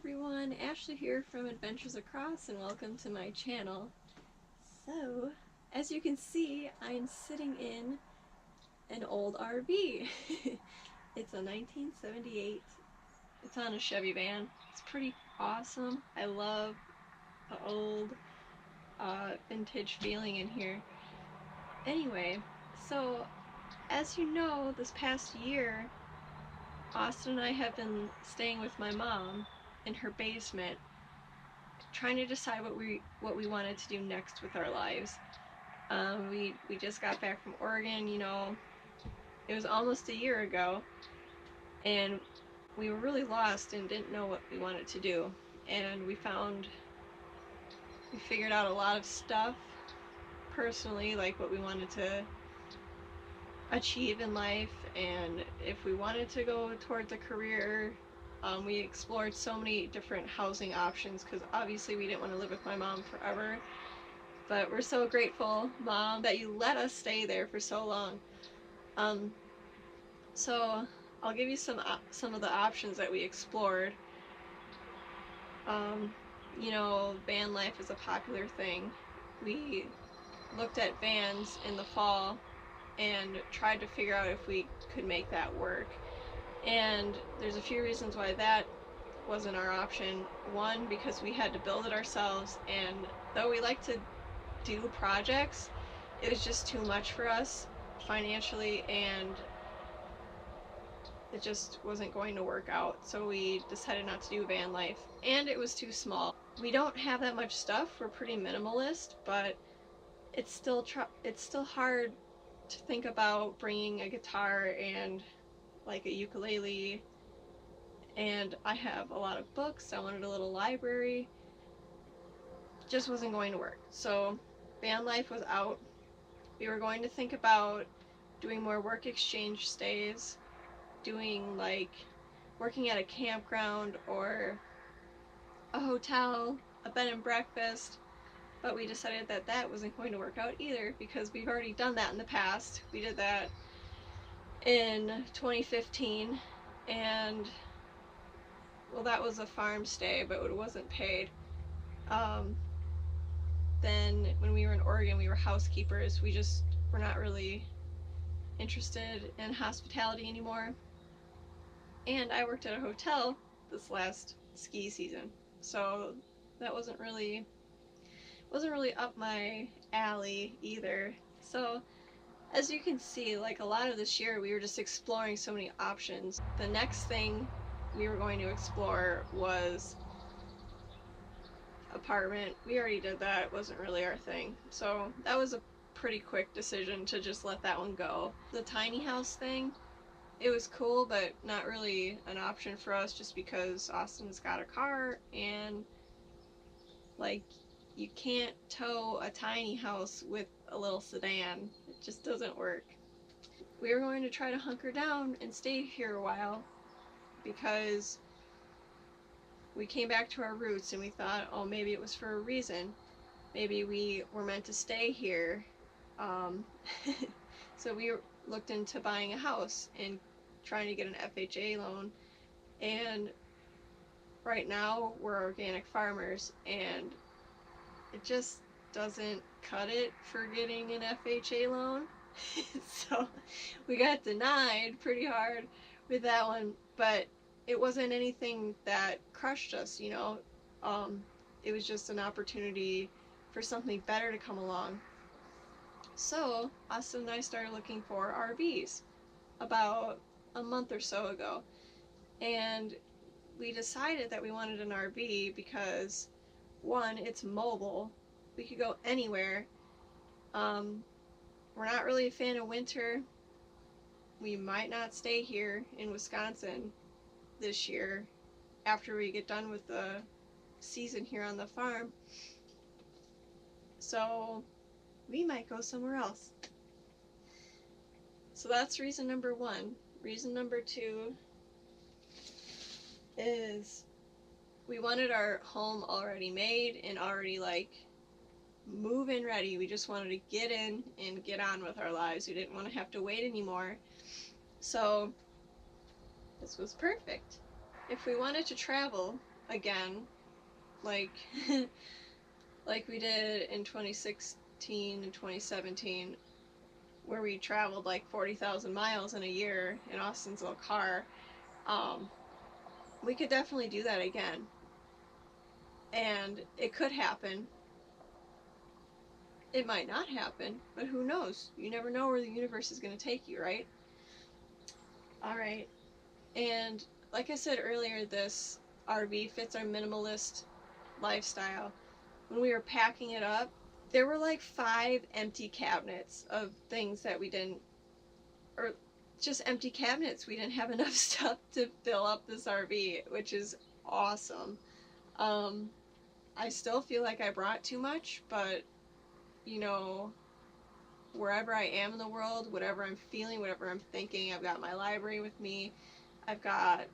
everyone, Ashley here from Adventures Across and welcome to my channel. So, as you can see, I'm sitting in an old RV. It's a 1978, it's on a Chevy van. It's pretty awesome. I love the old vintage feeling in here. Anyway, so as you know, this past year, Austin and I have been staying with my mom in her basement, trying to decide what we wanted to do next with our lives. We just got back from Oregon. It was almost a year ago, and we were really lost and didn't know what we wanted to do. And we figured out a lot of stuff personally, like what we wanted to achieve in life, and if we wanted to go towards a career. We explored so many different housing options because obviously we didn't want to live with my mom forever. But we're so grateful, Mom, that you let us stay there for so long. So I'll give you some of the options that we explored. Van life is a popular thing. We looked at vans in the fall and tried to figure out if we could make that work. And there's a few reasons why that wasn't our option. One, because we had to build it ourselves, and though we like to do projects, it was just too much for us financially, and it just wasn't going to work out. So we decided not to do van life, and it was too small. We don't have that much stuff. We're pretty minimalist, but it's still hard to think about bringing a guitar and like a ukulele, and I have a lot of books. I wanted a little library. Just wasn't going to work. So van life was out. We were going to think about doing more work exchange stays, doing like working at a campground or a hotel, a bed and breakfast, but we decided that that wasn't going to work out either because we've already done that in the past. We did that in 2015, and well, that was a farm stay, but it wasn't paid. Then when we were in Oregon, we were housekeepers. We just were not really interested in hospitality anymore. And I worked at a hotel this last ski season, so that wasn't really up my alley either. So as you can see, like a lot of this year, we were just exploring so many options. The next thing we were going to explore was apartment. We already did that. It wasn't really our thing. So that was a pretty quick decision to just let that one go. The tiny house thing, it was cool, but not really an option for us just because Austin's got a car, and like, you can't tow a tiny house with a little sedan. It just doesn't work. We were going to try to hunker down and stay here a while because we came back to our roots and we thought, oh, maybe it was for a reason. Maybe we were meant to stay here. So we looked into buying a house and trying to get an FHA loan. And right now we're organic farmers, and it just doesn't cut it for getting an FHA loan. So we got denied pretty hard with that one, but it wasn't anything that crushed us. It was just an opportunity for something better to come along. So Austin and I started looking for RVs about a month or so ago, and we decided that we wanted an RV because, one, it's mobile. We could go anywhere. We're not really a fan of winter. We might not stay here in Wisconsin this year after we get done with the season here on the farm. So we might go somewhere else. So that's reason number one. Reason number two is we wanted our home already made and already like move-in ready. We just wanted to get in and get on with our lives. We didn't want to have to wait anymore. So this was perfect. If we wanted to travel, again, like like we did in 2016 and 2017, where we traveled like 40,000 miles in a year in Austin's little car. Um, we could definitely do that again. And it could happen. It might not happen, but who knows? You never know where the universe is going to take you, right? All right. And like I said earlier, this RV fits our minimalist lifestyle. When we were packing it up, there were like 5 empty cabinets of things that we didn't, or just empty cabinets. We didn't have enough stuff to fill up this RV, which is awesome. Um, I still feel like I brought too much, but you know, wherever I am in the world, whatever I'm feeling, whatever I'm thinking, I've got my library with me. I've got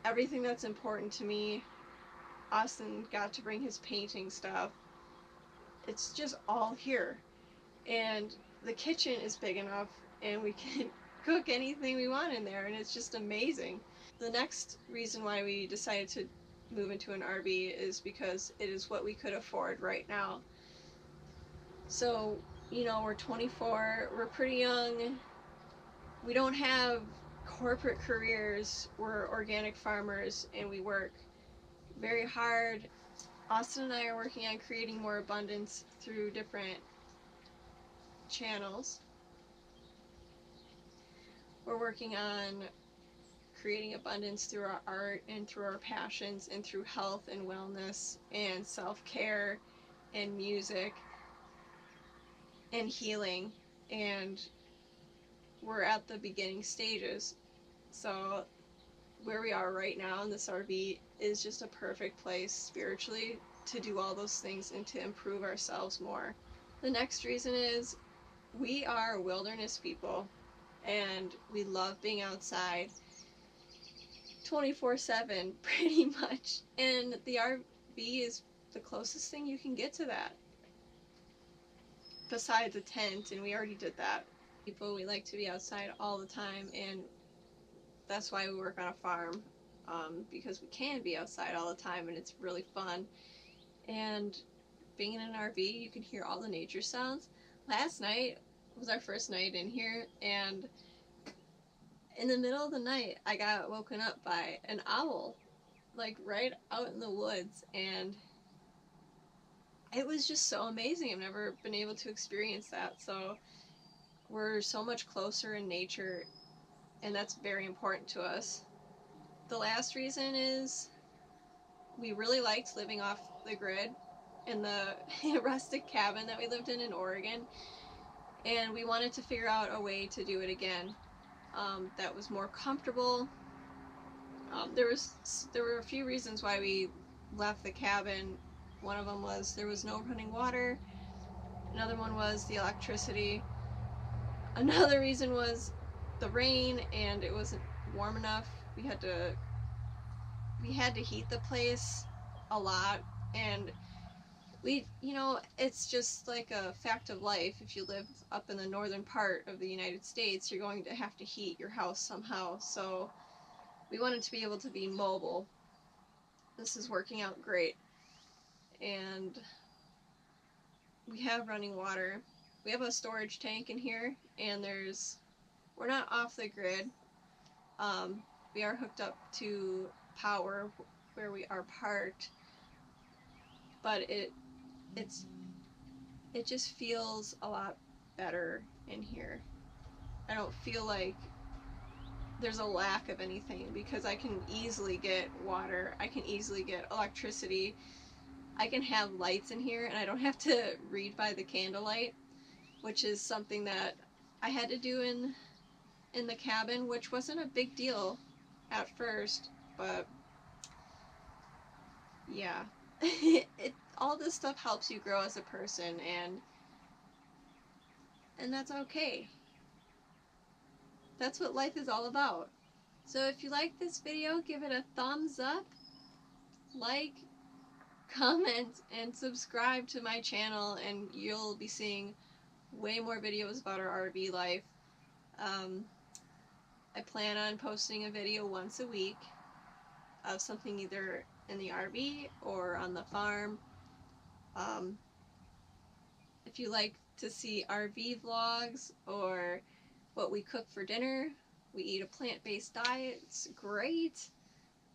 everything that's important to me. Austin got to bring his painting stuff. It's just all here. And the kitchen is big enough, and we can cook anything we want in there, and it's just amazing. The next reason why we decided to move into an RV is because it is what we could afford right now. So, you know, we're 24, we're pretty young, we don't have corporate careers, we're organic farmers, and we work very hard. Austin and I are working on creating more abundance through different channels. We're working on creating abundance through our art and through our passions and through health and wellness and self-care and music and healing. And we're at the beginning stages. So where we are right now in this RV is just a perfect place spiritually to do all those things and to improve ourselves more. The next reason is we are wilderness people and we love being outside 24/7 pretty much. And the RV is the closest thing you can get to that. Besides a tent, and we already did that. We like to be outside all the time, and that's why we work on a farm, because we can be outside all the time and it's really fun. And being in an RV, you can hear all the nature sounds. Last night was our first night in here, and in the middle of the night, I got woken up by an owl, like right out in the woods, and it was just so amazing. I've never been able to experience that. So we're so much closer in nature, and that's very important to us. The last reason is we really liked living off the grid in the rustic cabin that we lived in Oregon, and we wanted to figure out a way to do it again that was more comfortable. There were a few reasons why we left the cabin. One of them was there was no running water. Another one was the electricity. Another reason was the rain, and it wasn't warm enough. We had to heat the place a lot, and it's just like a fact of life. If you live up in the northern part of the United States, you're going to have to heat your house somehow. So we wanted to be able to be mobile. This is working out great. And we have running water. We have a storage tank in here, and we're not off the grid. We are hooked up to power where we are parked, but it just feels a lot better in here. I don't feel like there's a lack of anything because I can easily get water, I can easily get electricity, I can have lights in here, and I don't have to read by the candlelight, which is something that I had to do in the cabin, which wasn't a big deal at first, but yeah. All this stuff helps you grow as a person, and that's okay. That's what life is all about. So if you like this video, give it a thumbs up, like, comment, and subscribe to my channel, and you'll be seeing way more videos about our RV life. I plan on posting a video once a week. of something either in the RV or on the farm. Um, if you like to see RV vlogs or what we cook for dinner, we eat a plant-based diet, it's great.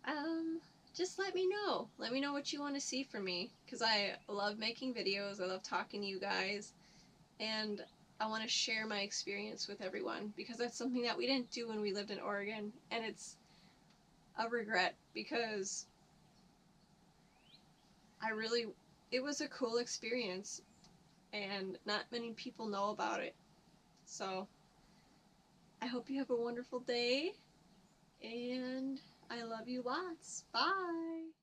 Um, just let me know. Let me know what you want to see from me, because I love making videos, I love talking to you guys, and I want to share my experience with everyone, because that's something that we didn't do when we lived in Oregon, and it's a regret, because it was a cool experience, and not many people know about it. So, I hope you have a wonderful day, and I love you lots. Bye!